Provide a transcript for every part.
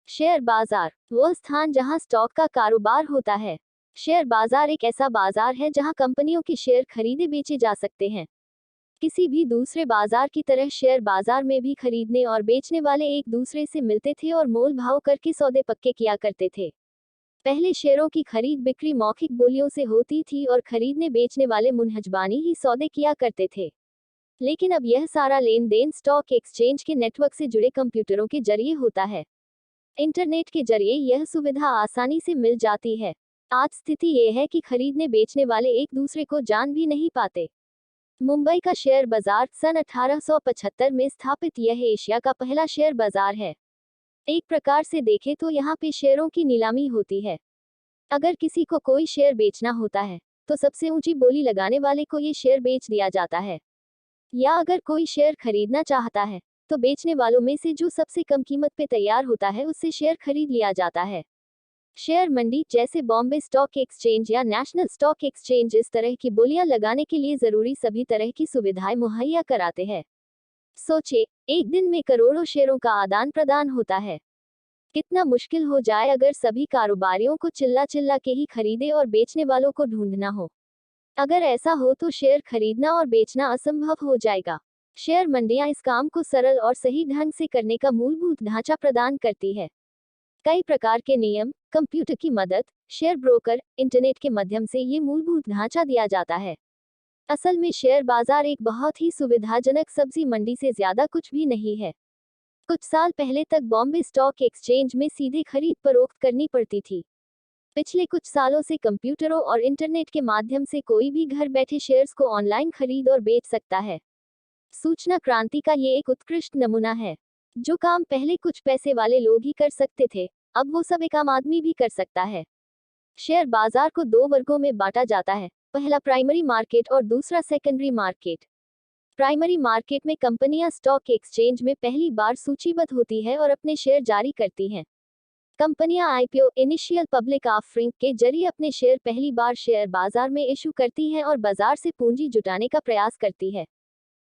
Share बाजार वह स्थान जहां स्टॉक का कारोबार होता है। शेयर बाजार एक ऐसा बाजार है जहां कंपनियों के शेयर खरीदे बेचे जा सकते हैं। किसी भी दूसरे बाजार की तरह शेयर बाजार में भी खरीदने और बेचने वाले एक दूसरे से मिलते थे और मोल भाव करके सौदे पक्के किया करते थे। पहले शेयरों की खरीद बिक्री मौखिक बोलियों से होती थी और खरीदने बेचने वाले मुनहजबानी ही सौदे किया करते थे। लेकिन अब यह सारा लेन देन स्टॉक एक्सचेंज के नेटवर्क से जुड़े कंप्यूटरों के जरिए होता है। इंटरनेट के जरिए यह सुविधा आसानी से मिल जाती है। आज स्थिति यह है कि खरीदने बेचने वाले एक दूसरे को जान भी नहीं पाते। मुंबई का शेयर बाजार सन 1875 में स्थापित यह एशिया का पहला शेयर बाजार है। एक प्रकार से देखें तो यहाँ पे शेयरों की नीलामी होती है। अगर किसी को कोई शेयर बेचना होता है तो सबसे ऊंची बोली लगाने वाले को ये शेयर बेच दिया जाता है, या अगर कोई शेयर खरीदना चाहता है तो बेचने वालों में से जो सबसे कम कीमत पे तैयार होता है उससे शेयर खरीद लिया जाता है। शेयर मंडी जैसे बॉम्बे स्टॉक एक्सचेंज या नेशनल स्टॉक एक्सचेंज इस तरह की बोलियां लगाने के लिए जरूरी सभी तरह की सुविधाएं मुहैया कराते हैं। सोचे, एक दिन में करोड़ों शेयरों का आदान प्रदान होता है। कितना मुश्किल हो जाए अगर सभी कारोबारियों को चिल्ला चिल्ला के ही खरीदे और बेचने वालों को ढूंढना हो। अगर ऐसा हो तो शेयर खरीदना और बेचना असंभव हो जाएगा। शेयर मंडियां इस काम को सरल और सही ढंग से करने का मूलभूत ढांचा प्रदान करती है। कई प्रकार के नियम, कंप्यूटर की मदद, शेयर ब्रोकर, इंटरनेट के माध्यम से ये मूलभूत ढांचा दिया जाता है। असल में शेयर बाजार एक बहुत ही सुविधाजनक सब्जी मंडी से ज्यादा कुछ भी नहीं है। कुछ साल पहले तक बॉम्बे स्टॉक एक्सचेंज में सीधे खरीद फरोख्त करनी पड़ती थी। पिछले कुछ सालों से कंप्यूटरों और इंटरनेट के माध्यम से कोई भी घर बैठे शेयर्स को ऑनलाइन खरीद और बेच सकता है। सूचना क्रांति का ये एक उत्कृष्ट नमूना है। जो काम पहले कुछ पैसे वाले लोग ही कर सकते थे, अब वो सब एक आम आदमी भी कर सकता है। शेयर बाजार को दो वर्गों में बांटा जाता है, पहला प्राइमरी मार्केट और दूसरा सेकेंडरी मार्केट। प्राइमरी मार्केट में कंपनियां स्टॉक एक्सचेंज में पहली बार सूचीबद्ध होती है और अपने शेयर जारी करती हैं। कंपनियां आईपीओ इनिशियल पब्लिक ऑफरिंग के जरिए अपने शेयर पहली बार शेयर बाजार में इशू करती हैं और बाजार से पूंजी जुटाने का प्रयास करती है।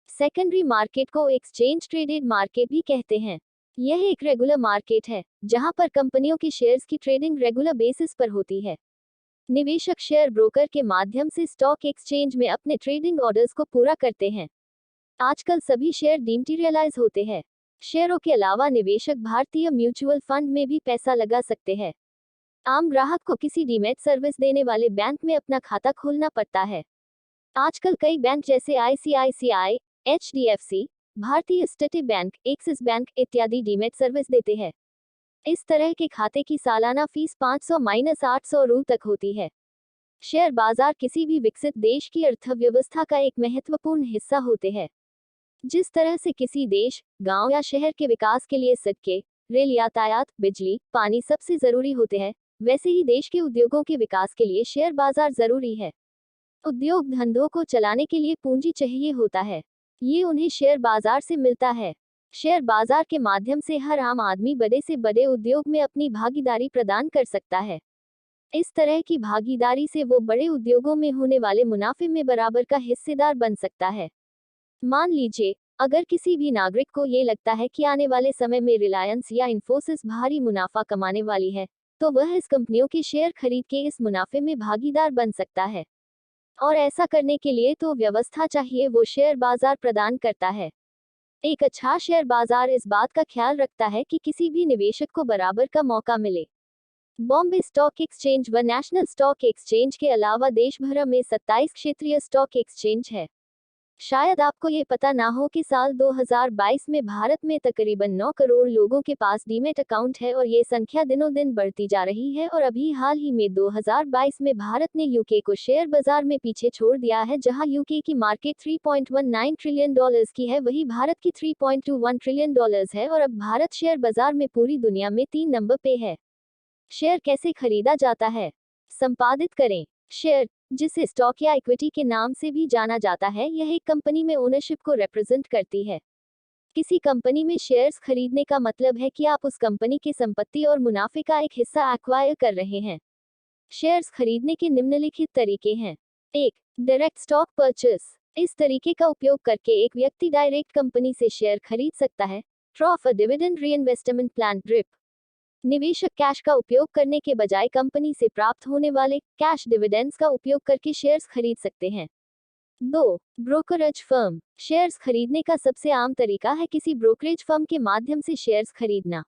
सेकेंडरी मार्केट को एक्सचेंज ट्रेडेड मार्केट भी कहते हैं। यह एक रेगुलर मार्केट है जहां पर कंपनियों के शेयर्स की ट्रेडिंग रेगुलर बेसिस पर होती है। निवेशक शेयर ब्रोकर के माध्यम से स्टॉक एक्सचेंज में अपने ट्रेडिंग ऑर्डर्स को पूरा करते हैं। आजकल सभी शेयर डीमटेरियलाइज होते हैं। शेयरों के अलावा निवेशक भारतीय म्यूचुअल फंड में भी पैसा लगा सकते हैं। आम ग्राहक को किसी डीमैट सर्विस देने वाले बैंक में अपना खाता खोलना पड़ता है। आजकल कई बैंक जैसे आईसीआईसीआई, एचडीएफसी, भारतीय स्टेट बैंक, एक्सिस बैंक इत्यादि डीमैट सर्विस देते हैं। इस तरह के खाते की सालाना फीस 500-800 रु तक होती है। शेयर बाजार किसी भी विकसित देश की अर्थव्यवस्था का एक महत्वपूर्ण हिस्सा होते हैं। जिस तरह से किसी देश, गांव या शहर के विकास के लिए सड़कें, रेल यातायात, बिजली, पानी सबसे जरूरी होते हैं, वैसे ही देश के उद्योगों के विकास के लिए शेयर बाजार जरूरी है। उद्योग धंधों को चलाने के लिए पूंजी चाहिए होता है, ये उन्हें शेयर बाजार से मिलता है। शेयर बाजार के माध्यम से हर आम आदमी बड़े से बड़े उद्योग में अपनी भागीदारी प्रदान कर सकता है। इस तरह की भागीदारी से वो बड़े उद्योगों में होने वाले मुनाफे में बराबर का हिस्सेदार बन सकता है। मान लीजिए, अगर किसी भी नागरिक को ये लगता है कि आने वाले समय में रिलायंस या इन्फोसिस भारी मुनाफा कमाने वाली है, तो वह इस कंपनियों के शेयर खरीद के इस मुनाफे में भागीदार बन सकता है। और ऐसा करने के लिए तो व्यवस्था चाहिए वो शेयर बाजार प्रदान करता है। एक अच्छा शेयर बाजार इस बात का ख्याल रखता है कि किसी भी निवेशक को बराबर का मौका मिले। बॉम्बे स्टॉक एक्सचेंज व नेशनल स्टॉक एक्सचेंज के अलावा देश भर में 27 क्षेत्रीय स्टॉक एक्सचेंज है। शायद आपको ये पता ना हो कि साल 2022 में भारत में तकरीबन 9 करोड़ लोगों के पास डीमैट अकाउंट है और ये संख्या दिनों दिन बढ़ती जा रही है। और अभी हाल ही में 2022 में भारत ने यूके को शेयर बाजार में पीछे छोड़ दिया है। जहां यूके की मार्केट $3.19 ट्रिलियन की है, वही भारत की $3.21 ट्रिलियन है और अब भारत शेयर बाजार में पूरी दुनिया में 3 नंबर पे है। शेयर कैसे खरीदा जाता है? संपादित करें। शेयर, जिसे स्टॉक या इक्विटी के नाम से भी जाना जाता है, यह एक कंपनी में ओनरशिप को रिप्रेजेंट करती है। किसी कंपनी में शेयर्स खरीदने का मतलब है कि आप उस कंपनी की संपत्ति और मुनाफे का एक हिस्सा एक्वायर कर रहे हैं। शेयर्स खरीदने के निम्नलिखित तरीके हैं। 1. Direct stock purchase. इस तरीके का उपयोग करके एक व्यक्ति डायरेक्ट कंपनी से शेयर खरीद सकता है। ट्रॉफ a dividend reinvestment plan drip. निवेशक कैश का उपयोग करने के बजाय कंपनी से प्राप्त होने वाले कैश डिविडेंड्स का उपयोग करके शेयर्स खरीद सकते हैं। 2. Brokerage firm. शेयर्स खरीदने का सबसे आम तरीका है किसी ब्रोकरेज फर्म के माध्यम से शेयर्स खरीदना।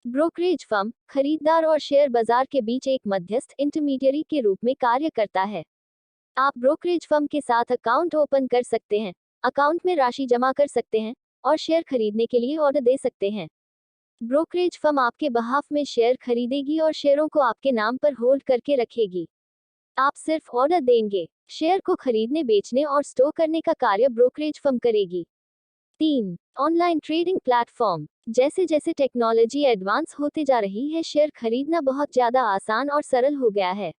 ब्रोकरेज फर्म खरीदार और शेयर बाजार के बीच एक मध्यस्थ इंटरमीडियरी के रूप में कार्य करता है। आप ब्रोकरेज फर्म के साथ अकाउंट ओपन कर सकते हैं, अकाउंट में राशि जमा कर सकते हैं और शेयर खरीदने के लिए ऑर्डर दे सकते हैं। ब्रोकरेज फर्म आपके बहाफ में शेयर खरीदेगी और शेयरों को आपके नाम पर होल्ड करके रखेगी। आप सिर्फ ऑर्डर देंगे। शेयर को खरीदने, बेचने और स्टोर करने का कार्य ब्रोकरेज फर्म करेगी। 3. Online trading platform. जैसे जैसे टेक्नोलॉजी एडवांस होते जा रही है, शेयर खरीदना बहुत ज्यादा आसान और सरल हो गया है।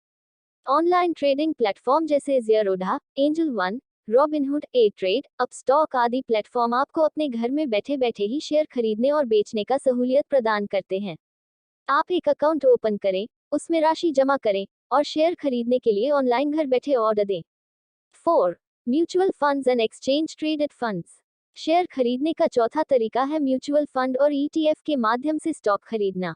ऑनलाइन ट्रेडिंग प्लेटफॉर्म जैसे Zerodha, Angel One, Robinhood, E trade, Upstox आदि प्लेटफॉर्म आपको अपने घर में बैठे बैठे ही शेयर खरीदने और बेचने का सहूलियत प्रदान करते हैं। आप एक अकाउंट ओपन करें, उसमें राशि जमा करें और शेयर खरीदने के लिए ऑनलाइन घर बैठे ऑर्डर दें। 4. Mutual funds and exchange traded funds. Share खरीदने का चौथा तरीका है म्यूचुअल फंड और ETF के माध्यम से स्टॉक खरीदना।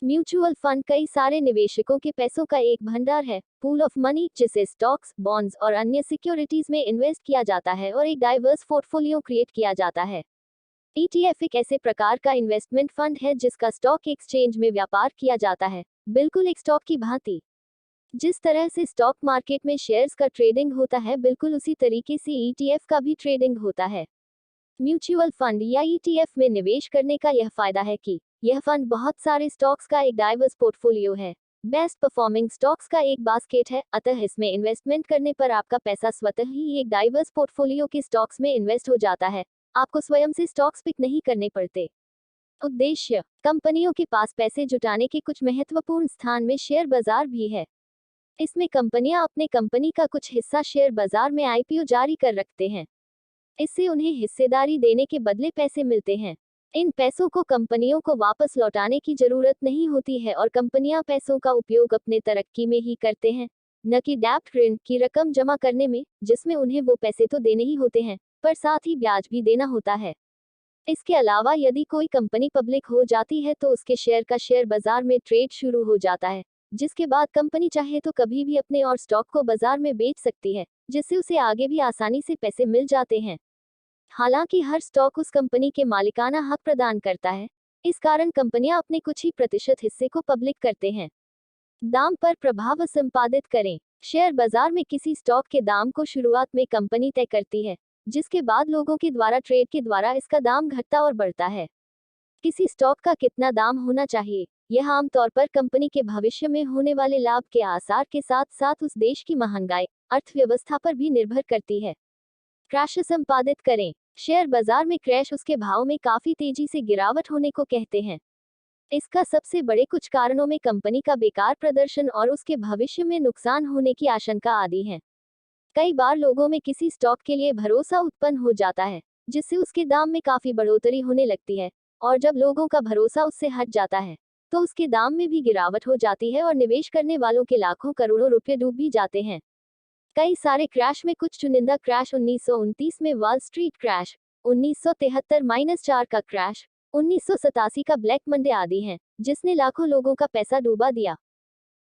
म्यूचुअल फंड कई सारे निवेशकों के पैसों का एक भंडार है, पूल ऑफ मनी, जिसे स्टॉक्स, बॉन्ड्स और अन्य सिक्योरिटीज में इन्वेस्ट किया जाता है और एक डाइवर्स पोर्टफोलियो क्रिएट किया जाता है। ETF एक ऐसे प्रकार का इन्वेस्टमेंट फंड है जिसका स्टॉक एक्सचेंज में व्यापार किया जाता है, बिल्कुल एक स्टॉक की भांति। जिस तरह से स्टॉक मार्केट में शेयर्स का ट्रेडिंग होता है, बिल्कुल उसी तरीके से ETF का भी ट्रेडिंग होता है। म्यूचुअल फंड या ETF में निवेश करने का यह फायदा है कि यह फंड बहुत सारे स्टॉक्स का एक डाइवर्स पोर्टफोलियो है, बेस्ट परफॉर्मिंग स्टॉक्स का एक बास्केट है, अतः इसमें इन्वेस्टमेंट करने पर आपका पैसा स्वतः ही एक डाइवर्स पोर्टफोलियो के स्टॉक्स में इन्वेस्ट हो जाता है, आपको स्वयं से स्टॉक्स पिक नहीं करने पड़ते। उद्देश्य। कंपनियों के पास पैसे जुटाने के कुछ महत्वपूर्ण स्थान में शेयर बाजार भी है। इसमें कंपनियां अपने कंपनी का कुछ हिस्सा शेयर बाजार में IPO जारी कर रखते हैं। इससे उन्हें हिस्सेदारी देने के बदले पैसे मिलते हैं। इन पैसों को कंपनियों को वापस लौटाने की जरूरत नहीं होती है और कंपनियां पैसों का उपयोग अपने तरक्की में ही करते हैं, न कि डेब्ट ऋण की रकम जमा करने में, जिसमें उन्हें वो पैसे तो देने ही होते हैं, पर साथ ही ब्याज भी देना होता है। इसके अलावा यदि कोई कंपनी पब्लिक हो जाती है तो उसके शेयर का शेयर बाजार में ट्रेड शुरू हो जाता है, जिसके बाद कंपनी चाहे तो कभी भी अपने और स्टॉक को बाजार में बेच सकती है, जिससे उसे आगे भी आसानी से पैसे मिल जाते हैं। हालांकि हर स्टॉक उस कंपनी के मालिकाना हक प्रदान करता है, इस कारण कंपनियां अपने कुछ ही प्रतिशत हिस्से को पब्लिक करते हैं। दाम पर प्रभाव संपादित करें। शेयर बाजार में किसी स्टॉक के दाम को शुरुआत में कंपनी तय करती है, जिसके बाद लोगों के द्वारा ट्रेड के द्वारा इसका दाम घटता और बढ़ता है। किसी स्टॉक का कितना दाम होना चाहिए, यह आमतौर पर कंपनी के भविष्य में होने वाले लाभ के आसार के साथ साथ उस देश की महंगाई, अर्थव्यवस्था पर भी निर्भर करती है। क्रैश संपादित करें। शेयर बाजार में क्रैश उसके भाव में काफी तेजी से गिरावट होने को कहते हैं। इसका सबसे बड़े कुछ कारणों में कंपनी का बेकार प्रदर्शन और उसके भविष्य में नुकसान होने की आशंका आदि है। कई बार लोगों में किसी स्टॉक के लिए भरोसा उत्पन्न हो जाता है, जिससे उसके दाम में काफी बढ़ोतरी होने लगती है, और जब लोगों का भरोसा उससे हट जाता है तो उसके दाम में भी गिरावट हो जाती है और निवेश करने वालों के लाखों करोड़ों रुपए डूब भी जाते हैं। कई सारे क्रैश में कुछ चुनिंदा क्रैश 1929 में वॉल स्ट्रीट क्रैश, 1973-4 का क्रैश, 1987 का ब्लैक मंडे आदि हैं, जिसने लाखों लोगों का पैसा डूबा दिया।